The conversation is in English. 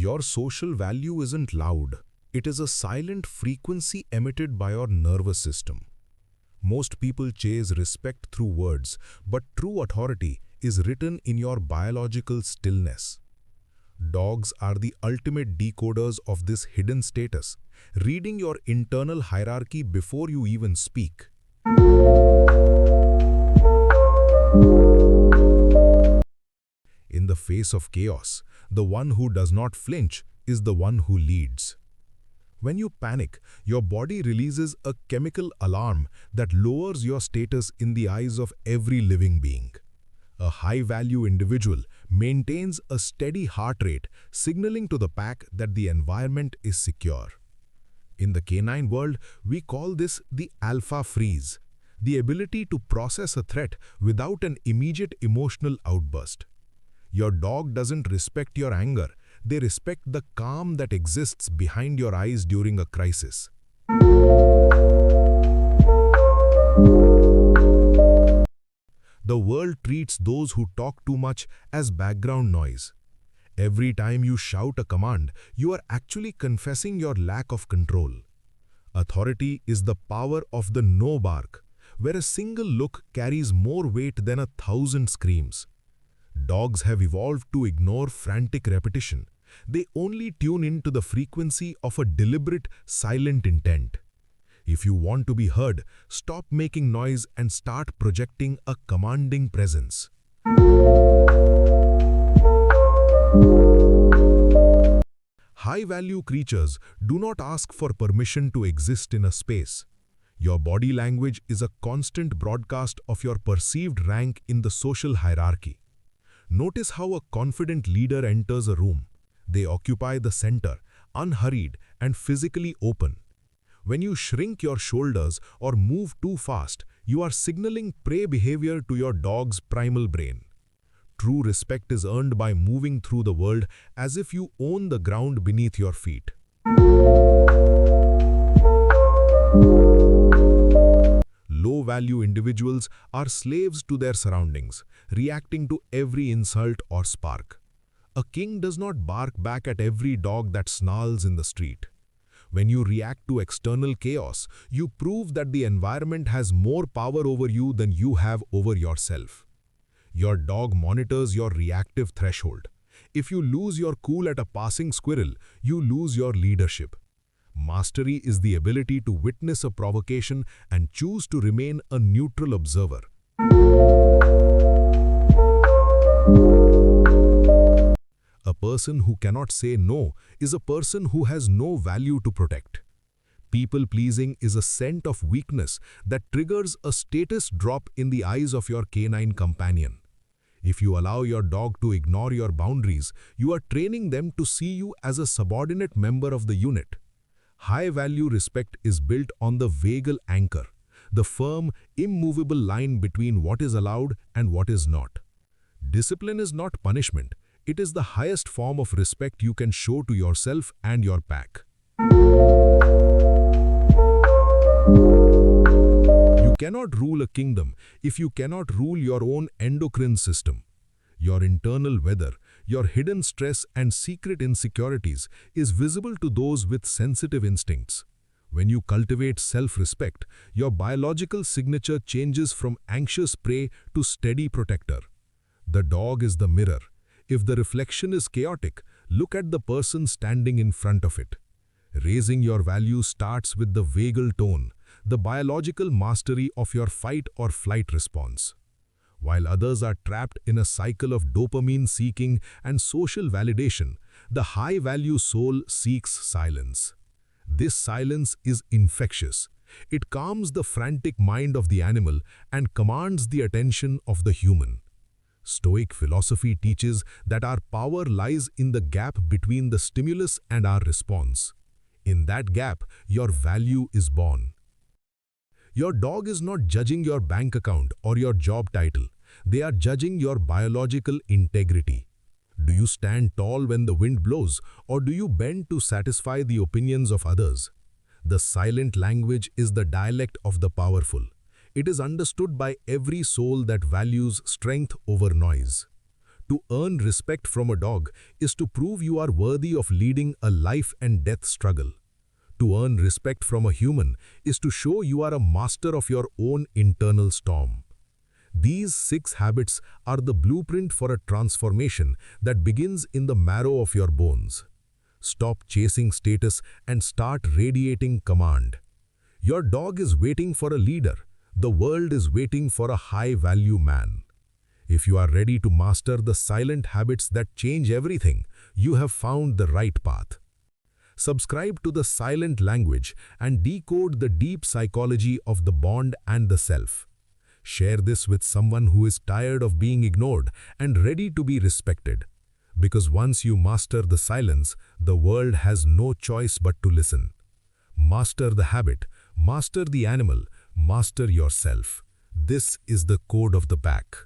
Your social value isn't loud. It is a silent frequency emitted by your nervous system. Most people chase respect through words, but true authority is written in your biological stillness. Dogs are the ultimate decoders of this hidden status, reading your internal hierarchy before you even speak. In the face of chaos, the one who does not flinch is the one who leads. When you panic, your body releases a chemical alarm that lowers your status in the eyes of every living being. A high-value individual maintains a steady heart rate, signaling to the pack that the environment is secure. In the canine world, we call this the alpha freeze, the ability to process a threat without an immediate emotional outburst. Your dog doesn't respect your anger, they respect the calm that exists behind your eyes during a crisis. The world treats those who talk too much as background noise. Every time you shout a command, you are actually confessing your lack of control. Authority is the power of the no bark, where a single look carries more weight than 1,000 screams. Dogs have evolved to ignore frantic repetition. They only tune into the frequency of a deliberate, silent intent. If you want to be heard, stop making noise and start projecting a commanding presence. High-value creatures do not ask for permission to exist in a space. Your body language is a constant broadcast of your perceived rank in the social hierarchy. Notice how a confident leader enters a room. They occupy the center, unhurried and physically open. When you shrink your shoulders or move too fast, you are signaling prey behavior to your dog's primal brain. True respect is earned by moving through the world as if you own the ground beneath your feet. Low-value individuals are slaves to their surroundings, reacting to every insult or spark. A king does not bark back at every dog that snarls in the street. When you react to external chaos, you prove that the environment has more power over you than you have over yourself. Your dog monitors your reactive threshold. If you lose your cool at a passing squirrel, you lose your leadership. Mastery is the ability to witness a provocation and choose to remain a neutral observer. A person who cannot say no is a person who has no value to protect. People-pleasing is a scent of weakness that triggers a status drop in the eyes of your canine companion. If you allow your dog to ignore your boundaries, you are training them to see you as a subordinate member of the unit. High-value respect is built on the Vagal anchor, the firm, immovable line between what is allowed and what is not. Discipline is not punishment. It is the highest form of respect you can show to yourself and your pack. You cannot rule a kingdom if you cannot rule your own endocrine system. Your internal weather, your hidden stress and secret insecurities is visible to those with sensitive instincts. When you cultivate self-respect, your biological signature changes from anxious prey to steady protector. The dog is the mirror. If the reflection is chaotic, look at the person standing in front of it. Raising your value starts with the vagal tone, the biological mastery of your fight or flight response. While others are trapped in a cycle of dopamine seeking and social validation, the high-value soul seeks silence. This silence is infectious. It calms the frantic mind of the animal and commands the attention of the human. Stoic philosophy teaches that our power lies in the gap between the stimulus and our response. In that gap, your value is born. Your dog is not judging your bank account or your job title. They are judging your biological integrity. Do you stand tall when the wind blows, or do you bend to satisfy the opinions of others? The silent language is the dialect of the powerful. It is understood by every soul that values strength over noise. To earn respect from a dog is to prove you are worthy of leading a life and death struggle. To earn respect from a human is to show you are a master of your own internal storm. These 6 habits are the blueprint for a transformation that begins in the marrow of your bones. Stop chasing status and start radiating command. Your dog is waiting for a leader. The world is waiting for a high-value man. If you are ready to master the silent habits that change everything, you have found the right path. Subscribe to the silent language and decode the deep psychology of the bond and the self. Share this with someone who is tired of being ignored and ready to be respected. Because once you master the silence, the world has no choice but to listen. Master the habit, master the animal, master yourself. This is the code of the pack.